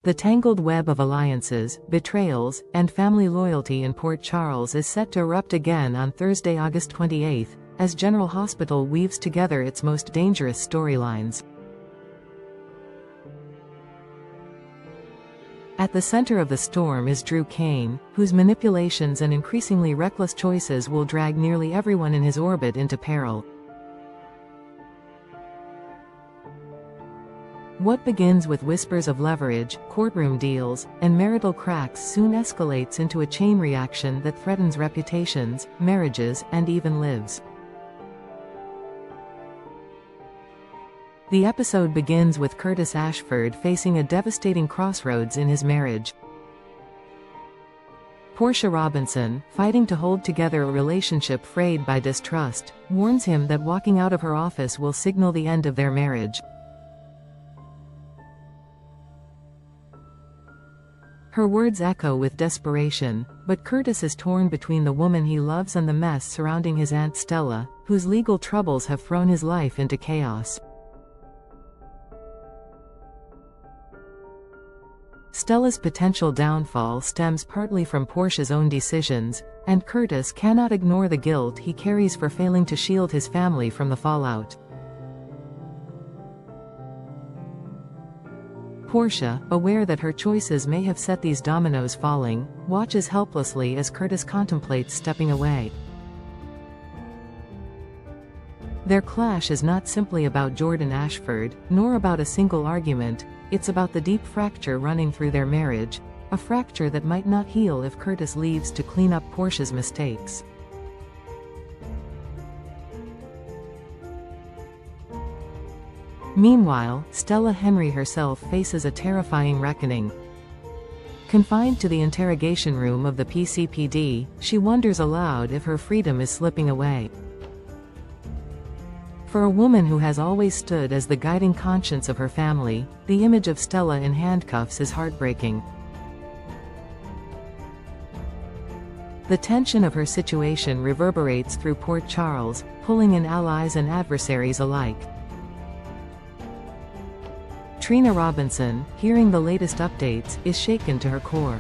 The tangled web of alliances, betrayals, and family loyalty in Port Charles is set to erupt again on Thursday, August 28, as General Hospital weaves together its most dangerous storylines. At the center of the storm is Cain, whose manipulations and increasingly reckless choices will drag nearly everyone in his orbit into peril. What begins with whispers of leverage, courtroom deals, and marital cracks soon escalates into a chain reaction that threatens reputations, marriages, and even lives. The episode begins with Curtis Ashford facing a devastating crossroads in his marriage. Portia Robinson, fighting to hold together a relationship frayed by distrust, warns him that walking out of her office will signal the end of their marriage. Her words echo with desperation, but Curtis is torn between the woman he loves and the mess surrounding his Aunt Stella, whose legal troubles have thrown his life into chaos. Stella's potential downfall stems partly from Portia's own decisions, and Curtis cannot ignore the guilt he carries for failing to shield his family from the fallout. Portia, aware that her choices may have set these dominoes falling, watches helplessly as Curtis contemplates stepping away. Their clash is not simply about Jordan Ashford, nor about a single argument, it's about the deep fracture running through their marriage, a fracture that might not heal if Curtis leaves to clean up Portia's mistakes. Meanwhile, Stella Henry herself faces a terrifying reckoning. Confined to the interrogation room of the PCPD, she wonders aloud if her freedom is slipping away. For a woman who has always stood as the guiding conscience of her family, the image of Stella in handcuffs is heartbreaking. The tension of her situation reverberates through Port Charles, pulling in allies and adversaries alike. Trina Robinson, hearing the latest updates, is shaken to her core.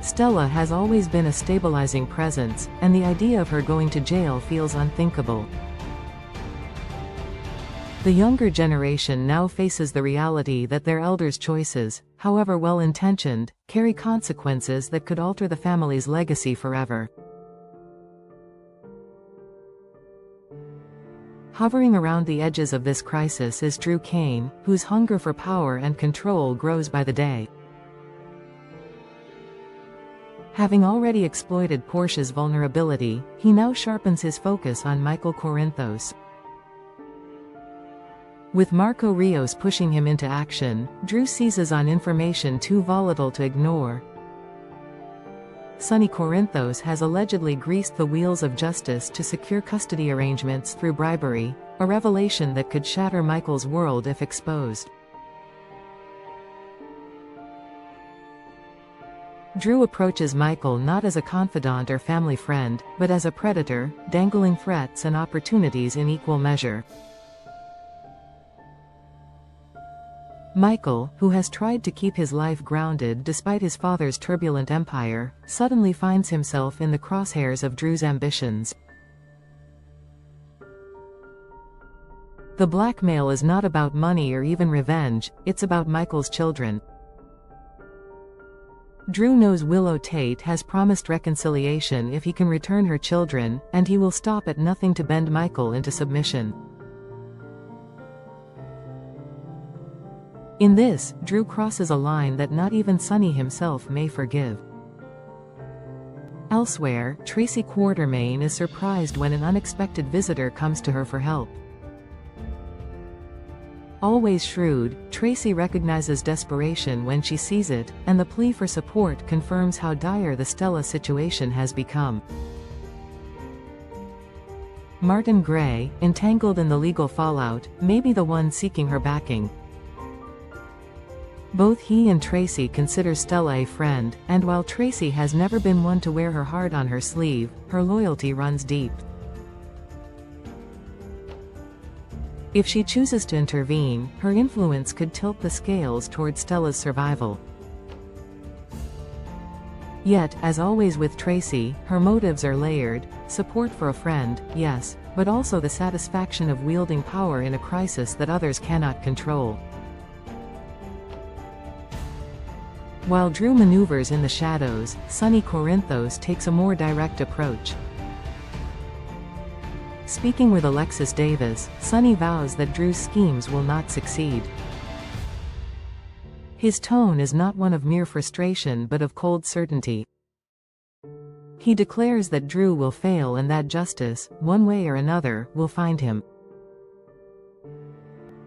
Stella has always been a stabilizing presence, and the idea of her going to jail feels unthinkable. The younger generation now faces the reality that their elders' choices, however well-intentioned, carry consequences that could alter the family's legacy forever. Hovering around the edges of this crisis is Cain, whose hunger for power and control grows by the day. Having already exploited Portia's vulnerability, he now sharpens his focus on Michael Corinthos. With Marco Rios pushing him into action, seizes on information too volatile to ignore. Sonny Corinthos has allegedly greased the wheels of justice to secure custody arrangements through bribery, a revelation that could shatter Michael's world if exposed. Approaches Michael not as a confidant or family friend, but as a predator, dangling threats and opportunities in equal measure. Michael, who has tried to keep his life grounded despite his father's turbulent empire, suddenly finds himself in the crosshairs of Drew's ambitions. The blackmail is not about money or even revenge, it's about Michael's children. Drew knows Willow Tate has promised reconciliation if he can return her children, and he will stop at nothing to bend Michael into submission. In this, Drew crosses a line that not even Sonny himself may forgive. Elsewhere, Tracy Quartermaine is surprised when an unexpected visitor comes to her for help. Always shrewd, Tracy recognizes desperation when she sees it, and the plea for support confirms how dire the Stella situation has become. Martin Gray, entangled in the legal fallout, may be the one seeking her backing. Both he and Tracy consider Stella a friend, and while Tracy has never been one to wear her heart on her sleeve, her loyalty runs deep. If she chooses to intervene, her influence could tilt the scales toward Stella's survival. Yet, as always with Tracy, her motives are layered: support for a friend, yes, but also the satisfaction of wielding power in a crisis that others cannot control. While Drew maneuvers in the shadows, Sonny Corinthos takes a more direct approach. Speaking with Alexis Davis, Sonny vows that Drew's schemes will not succeed. His tone is not one of mere frustration but of cold certainty. He declares that Drew will fail and that justice, one way or another, will find him.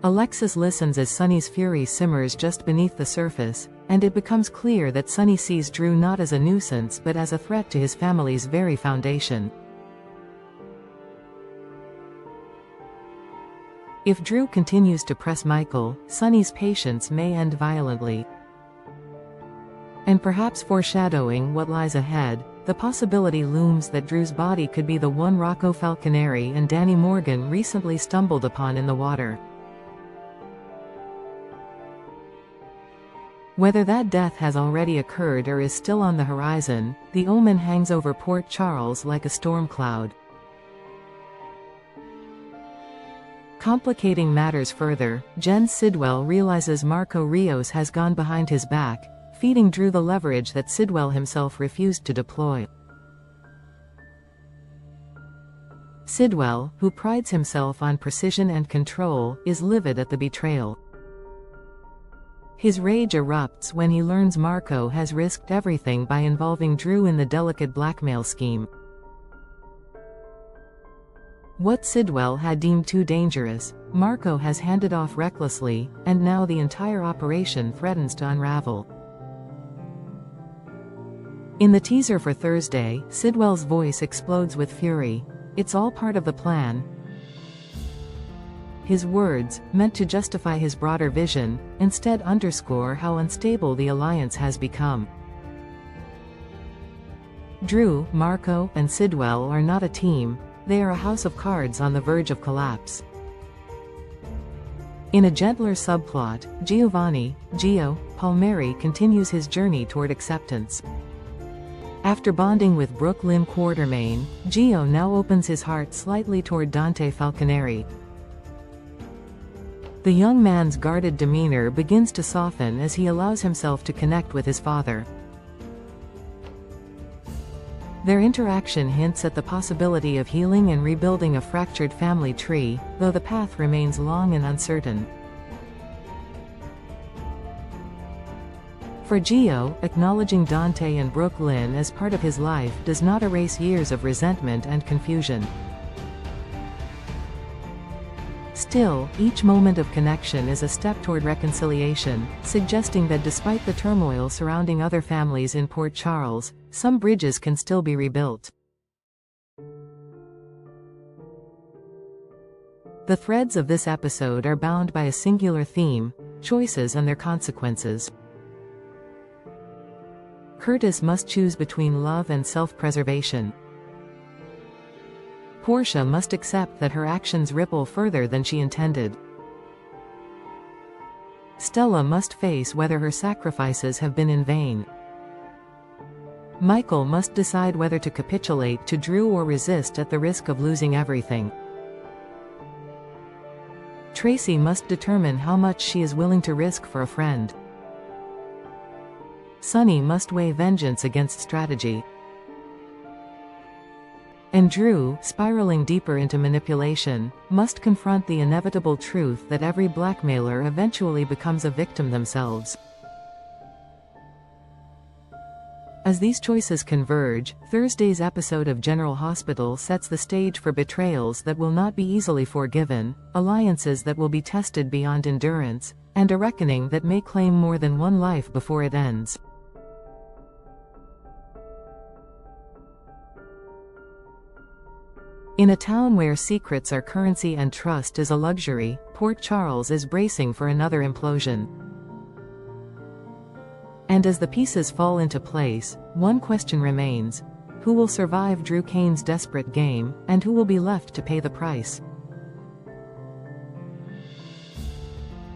Alexis listens as Sonny's fury simmers just beneath the surface, and it becomes clear that Sonny sees Drew not as a nuisance but as a threat to his family's very foundation. If Drew continues to press Michael, Sonny's patience may end violently. And perhaps foreshadowing what lies ahead, the possibility looms that Drew's body could be the one Rocco Falconeri and Danny Morgan recently stumbled upon in the water. Whether that death has already occurred or is still on the horizon, the omen hangs over Port Charles like a storm cloud. Complicating matters further, Jen Sidwell realizes Marco Rios has gone behind his back, feeding Drew the leverage that Sidwell himself refused to deploy. Sidwell, who prides himself on precision and control, is livid at the betrayal. His rage erupts when he learns Marco has risked everything by involving Drew in the delicate blackmail scheme. What Sidwell had deemed too dangerous, Marco has handed off recklessly, and now the entire operation threatens to unravel. In the teaser for Thursday, Sidwell's voice explodes with fury. "It's all part of the plan." His words, meant to justify his broader vision, instead underscore how unstable the alliance has become. Drew, Marco, and Sidwell are not a team. They are a house of cards on the verge of collapse. In a gentler subplot, Giovanni, Gio, Palmieri continues his journey toward acceptance. After bonding with Brooklyn Quartermain, Gio now opens his heart slightly toward Dante Falconeri. The young man's guarded demeanor begins to soften as he allows himself to connect with his father. Their interaction hints at the possibility of healing and rebuilding a fractured family tree, though the path remains long and uncertain. For Gio, acknowledging Dante and Brooklyn as part of his life does not erase years of resentment and confusion. Still, each moment of connection is a step toward reconciliation, suggesting that despite the turmoil surrounding other families in Port Charles, some bridges can still be rebuilt. The threads of this episode are bound by a singular theme: choices and their consequences. Curtis must choose between love and self-preservation. Portia must accept that her actions ripple further than she intended. Stella must face whether her sacrifices have been in vain. Michael must decide whether to capitulate to Drew or resist at the risk of losing everything. Tracy must determine how much she is willing to risk for a friend. Sonny must weigh vengeance against strategy. And Drew, spiraling deeper into manipulation, must confront the inevitable truth that every blackmailer eventually becomes a victim themselves. As these choices converge, Thursday's episode of General Hospital sets the stage for betrayals that will not be easily forgiven, alliances that will be tested beyond endurance, and a reckoning that may claim more than one life before it ends. In a town where secrets are currency and trust is a luxury, Port Charles is bracing for another implosion. And as the pieces fall into place, one question remains: who will survive Drew Cain's desperate game, and who will be left to pay the price?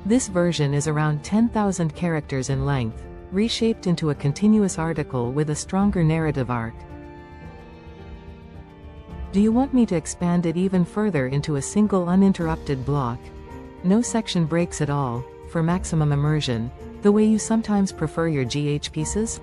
This version is around 10,000 characters in length, reshaped into a continuous article with a stronger narrative arc. Do you want me to expand it even further into a single uninterrupted block? No section breaks at all, for maximum immersion, the way you sometimes prefer your GH pieces?